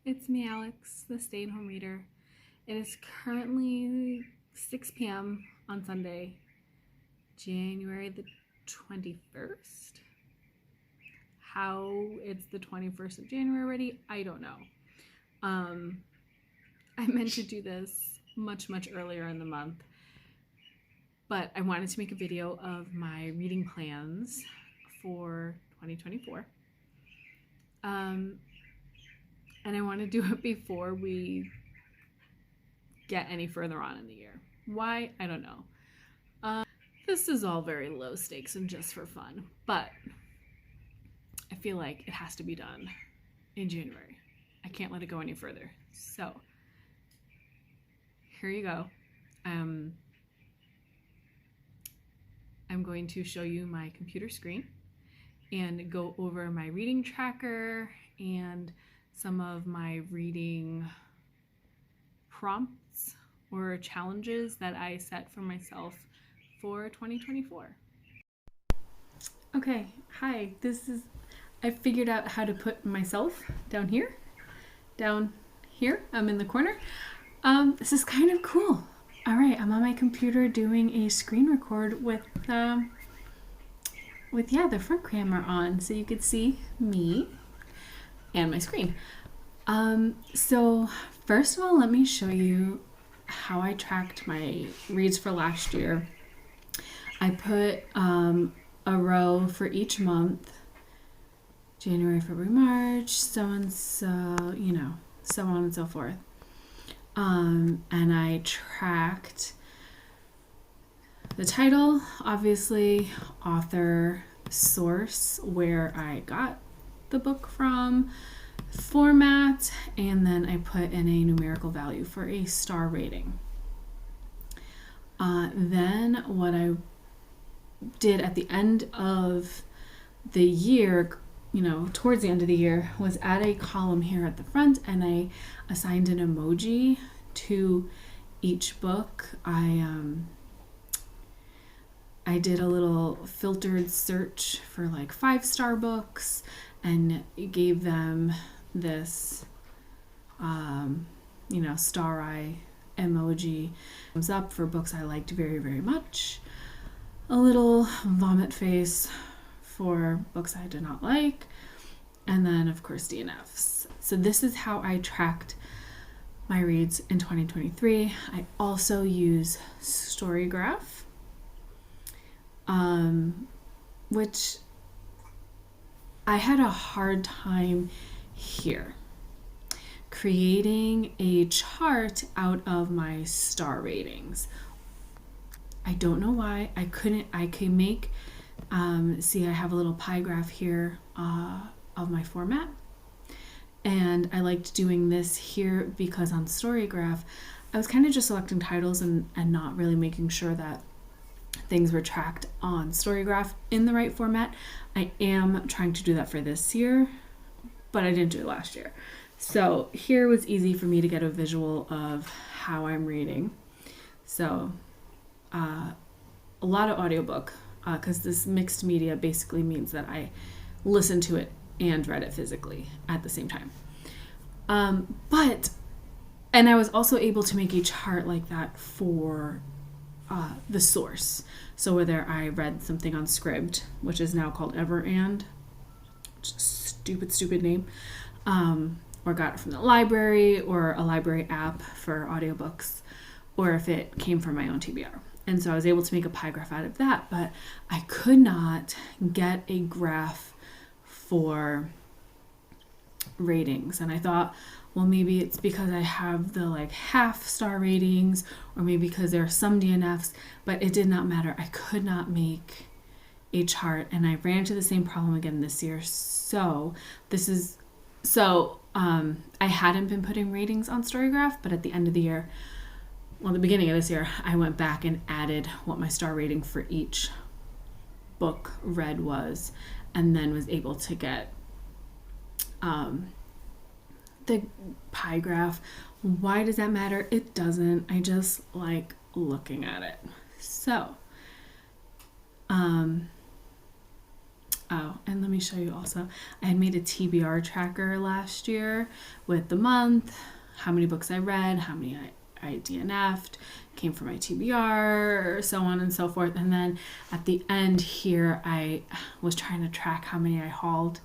it's me, Alex, the stay-at-home reader. It is currently 6 p.m. on Sunday, January the 21st. How it's the 21st of January already, I don't know. I meant to do this much earlier in the month, but I wanted to make a video of my reading plans for 2024. And I want to do it before we get any further on in the year. Why? I don't know. This is all very low stakes and just for fun, but I feel like it has to be done in January. I can't let it go any further. So here you go. I'm going to show you my computer screen and go over my reading tracker and some of my reading prompts or challenges that I set for myself for 2024. Okay, hi, I figured out how to put myself down here. I'm in the corner. This is kind of cool. All right, I'm on my computer doing a screen record with the front camera on, so you could see me and my screen. So first of all, let me show you how I tracked my reads for last year. I put a row for each month, January, February, March, so and so, so on and so forth. And I tracked the title, obviously, author, source, where I got the book from, format, and then I put in a numerical value for a star rating. Then what I did at the end of the year, towards the end of the year, was add a column here at the front, and I assigned an emoji to each book. I did a little filtered search for like 5-star books and gave them this, star eye emoji. Thumbs up for books I liked very, very much. A little vomit face for books I did not like. And then, of course, DNFs. So this is how I tracked my reads in 2023. I also use Storygraph, which I had a hard time here creating a chart out of my star ratings. I don't know why. I can make, see, I have a little pie graph here of my format. And I liked doing this here because on Storygraph, I was kind of just selecting titles and not really making sure that things were tracked on Storygraph in the right format. I am trying to do that for this year, but I didn't do it last year. So here was easy for me to get a visual of how I'm reading. So a lot of audiobook, because this mixed media basically means that I listened to it and read it physically at the same time. And I was also able to make a chart like that for the source. So whether I read something on Scribd, which is now called Everand, stupid name, or got it from the library or a library app for audiobooks, or if it came from my own TBR. And so I was able to make a pie graph out of that, but I could not get a graph for ratings. And I thought, well, maybe it's because I have the half-star ratings, or maybe because there are some DNFs, but it did not matter. I could not make a chart, and I ran into the same problem again this year. I hadn't been putting ratings on Storygraph, but at the end of the year, the beginning of this year, I went back and added what my star rating for each book read was, and then was able to get the pie graph. Why does that matter? It doesn't. I just like looking at it. So Oh, and let me show you also. I had made a TBR tracker last year with the month, how many books I read, how many I DNF'd, came from my TBR, so on and so forth. And then at the end here, I was trying to track how many I hauled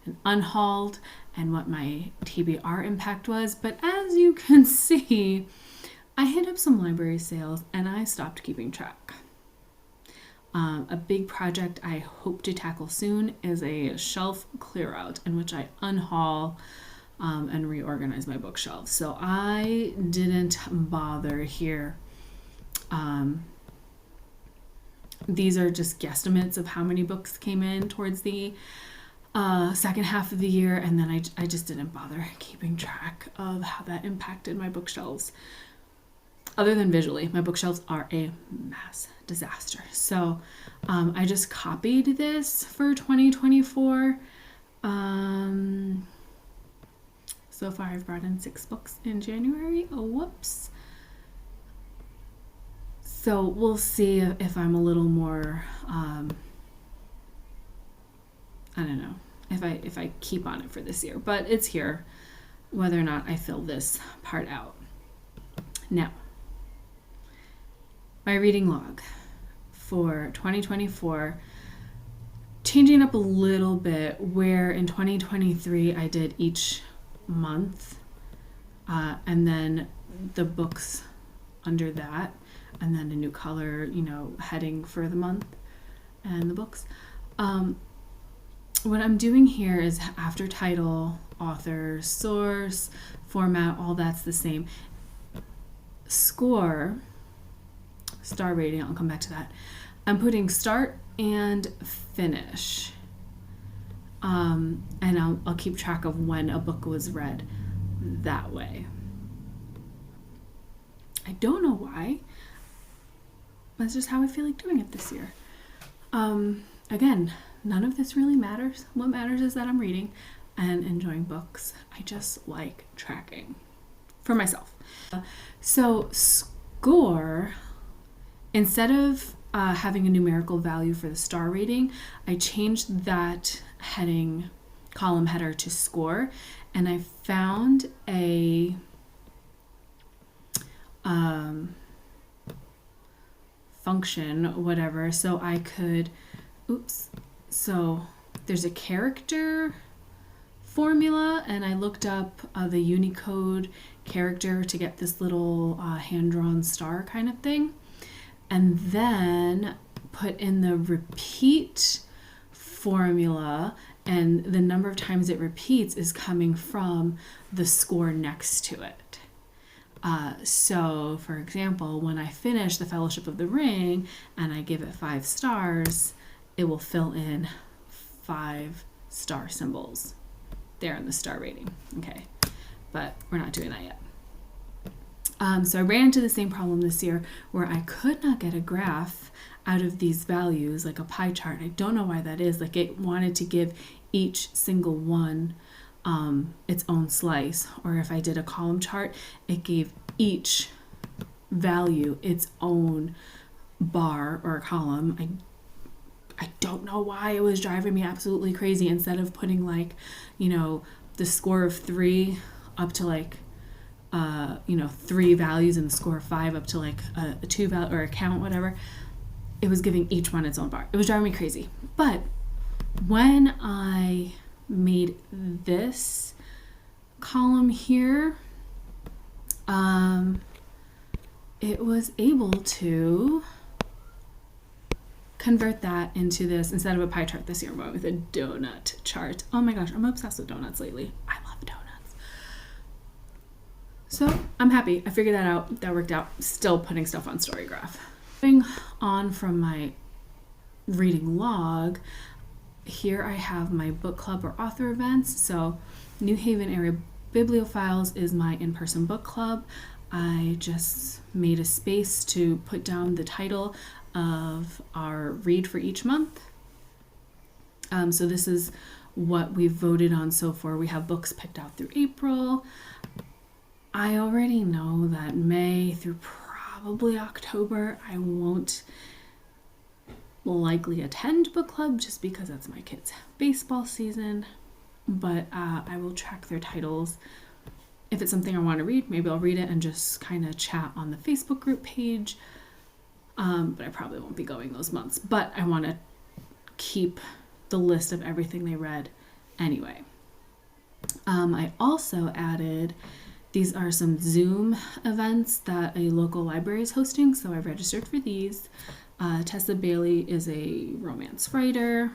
and unhauled and what my TBR impact was. But as you can see, I hit up some library sales and I stopped keeping track. A big project I hope to tackle soon is a shelf clear out in which I unhaul and reorganize my bookshelves. So I didn't bother here. These are just guesstimates of how many books came in towards the second half of the year, and then I just didn't bother keeping track of how that impacted my bookshelves. Other than visually, my bookshelves are a mass disaster. So I just copied this for 2024. So far I've brought in 6 books in January. Oh, whoops. So we'll see if I'm a little more, I don't know, if I keep on it for this year. But it's here, whether or not I fill this part out. Now, my reading log for 2024, changing up a little bit, where in 2023 I did each month and then the books under that, and then a new color, heading for the month and the books. What I'm doing here is after title, author, source, format, all that's the same. Score, star rating, I'll come back to that. I'm putting start and finish. And I'll keep track of when a book was read that way. I don't know why. That's just how I feel like doing it this year. Again, none of this really matters. What matters is that I'm reading and enjoying books. I just like tracking for myself. So score, instead of having a numerical value for the star rating, I changed that column header to score, and I found a function, whatever, so I could, so there's a character formula, and I looked up the Unicode character to get this little hand-drawn star kind of thing, and then put in the repeat formula, and the number of times it repeats is coming from the score next to it. So, for example, when I finish The Fellowship of the Ring and I give it 5 stars, it will fill in 5 star symbols there in the star rating. Okay, but we're not doing that yet. So I ran into the same problem this year where I could not get a graph out of these values, like a pie chart. I don't know why that is. Like, it wanted to give each single one its own slice, or if I did a column chart, it gave each value its own bar or column. I don't know why. It was driving me absolutely crazy. Instead of putting the score of 3 up to 3 values, and the score of 5 up to a 2 value or a count, whatever, it was giving each one its own bar. It was driving me crazy. But when I made this column here, it was able to convert that into this. Instead of a pie chart this year, I'm going with a donut chart. Oh my gosh, I'm obsessed with donuts lately. I love donuts. So I'm happy. I figured that out. That worked out. Still putting stuff on Storygraph. Moving on from my reading log, here I have my book club or author events. So New Haven area Bibliophiles is my in-person book club. I just made a space to put down the title of our read for each month. So this is what we've voted on so far. We have books picked out through April. I already know that May through probably October, I won't likely attend book club just because that's my kids' baseball season, but I will track their titles. If it's something I want to read, maybe I'll read it and just kind of chat on the Facebook group page. But I probably won't be going those months. But I want to keep the list of everything they read anyway. I also added, these are some Zoom events that a local library is hosting, so I registered for these. Tessa Bailey is a romance writer,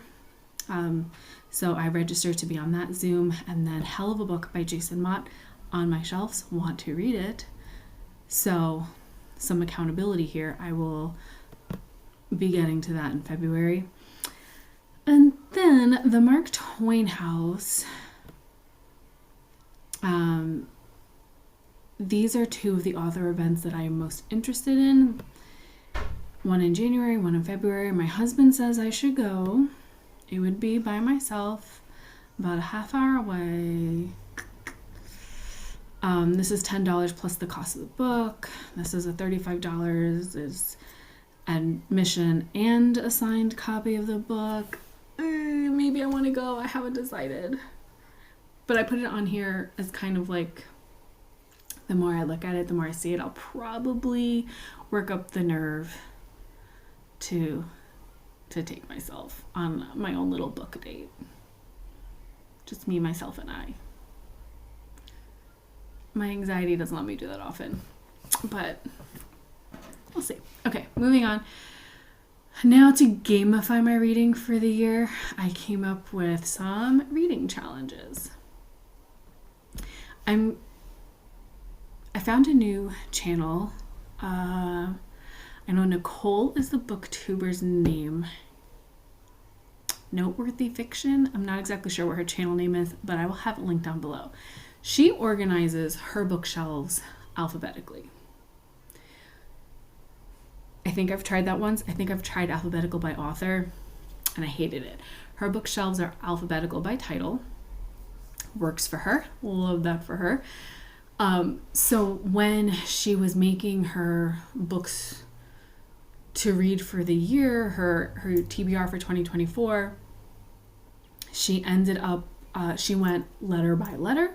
so I registered to be on that Zoom. And then Hell of a Book by Jason Mott on my shelves, want to read it. So some accountability here. I will be getting to that in February. And then the Mark Twain House. These are two of the author events that I am most interested in. One in January, one in February. My husband says I should go. It would be by myself, about a half hour away. This is $10 plus the cost of the book. This is a $35 is admission and a signed copy of the book. Maybe I want to go. I haven't decided. But I put it on here as kind of like, the more I look at it, the more I see it, I'll probably work up the nerve to take myself on my own little book date. Just me, myself, and I. My anxiety doesn't let me do that often, but we'll see. Okay, moving on. Now to gamify my reading for the year, I came up with some reading challenges. I found a new channel. I know Nicole is the booktuber's name. Noteworthy Fiction. I'm not exactly sure what her channel name is, but I will have it linked down below. She organizes her bookshelves alphabetically. I think I've tried that once. I think I've tried alphabetical by author, and I hated it. Her bookshelves are alphabetical by title. Works for her. Love that for her. So when she was making her books to read for the year, her TBR for 2024, she ended up, she went letter by letter.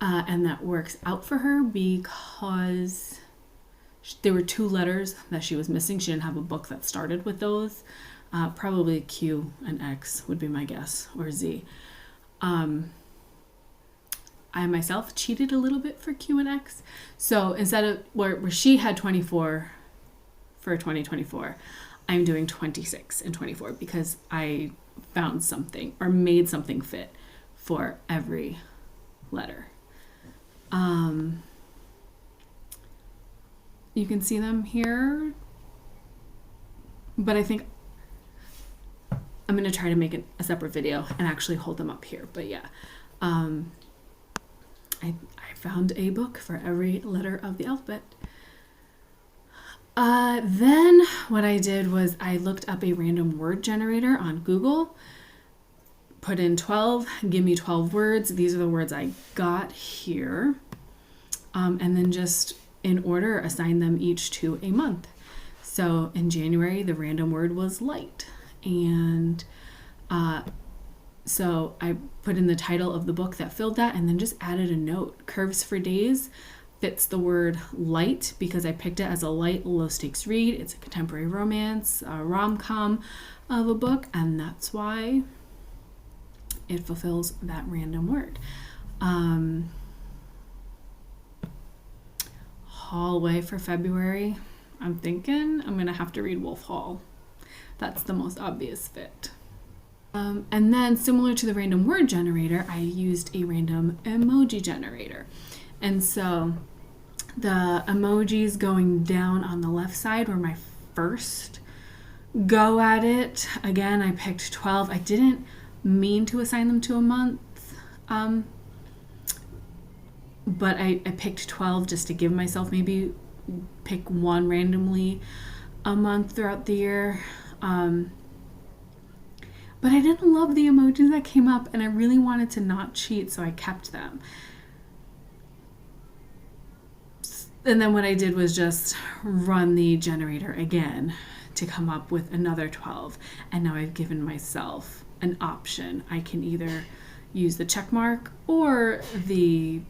And that works out for her because there were 2 letters that she was missing. She didn't have a book that started with those. Probably Q and X would be my guess, or Z. I myself cheated a little bit for Q and X. So instead of where she had 24 for 2024, I'm doing 26 and 24 because I found something or made something fit for every letter. You can see them here, but I think I'm going to try to make it a separate video and actually hold them up here. But yeah, I found a book for every letter of the alphabet. Then what I did was I looked up a random word generator on Google, put in 12, give me 12 words. These are the words I got here. And then just in order, assign them each to a month. So in January, the random word was light. And so I put in the title of the book that filled that and then just added a note. Curves for Days fits the word light because I picked it as a light, low stakes read. It's a contemporary romance, a rom-com of a book, and that's why it fulfills that random word. Hallway for February. I'm thinking I'm gonna have to read Wolf Hall. That's the most obvious fit. And then similar to the random word generator, I used a random emoji generator. And so the emojis going down on the left side were my first go at it. Again, I picked 12. I didn't mean to assign them to a month, but I picked 12 just to give myself maybe pick one randomly a month throughout the year. But I didn't love the emojis that came up and I really wanted to not cheat, so I kept them. And then what I did was just run the generator again to come up with another 12. And now I've given myself an option. I can either use the check mark or the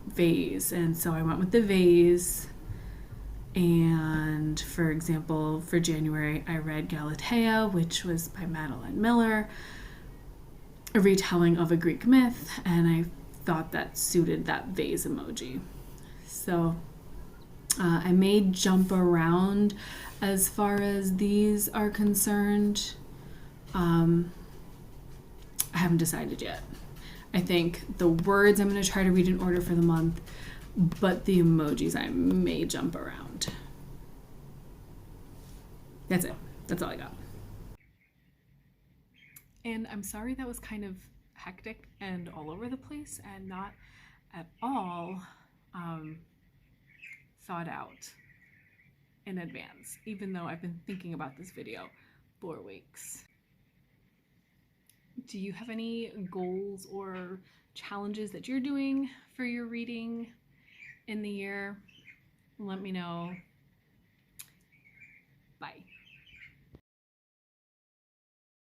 vase. And so I went with the vase. And for example, for January, I read Galatea, which was by Madeline Miller, a retelling of a Greek myth, and I thought that suited that vase emoji. So I may jump around as far as these are concerned. I haven't decided yet. I think the words I'm going to try to read in order for the month, but the emojis I may jump around. That's it. That's all I got. And I'm sorry that was kind of hectic and all over the place and not at all thought out in advance, even though I've been thinking about this video for weeks. Do you have any goals or challenges that you're doing for your reading in the year? Let me know. Bye.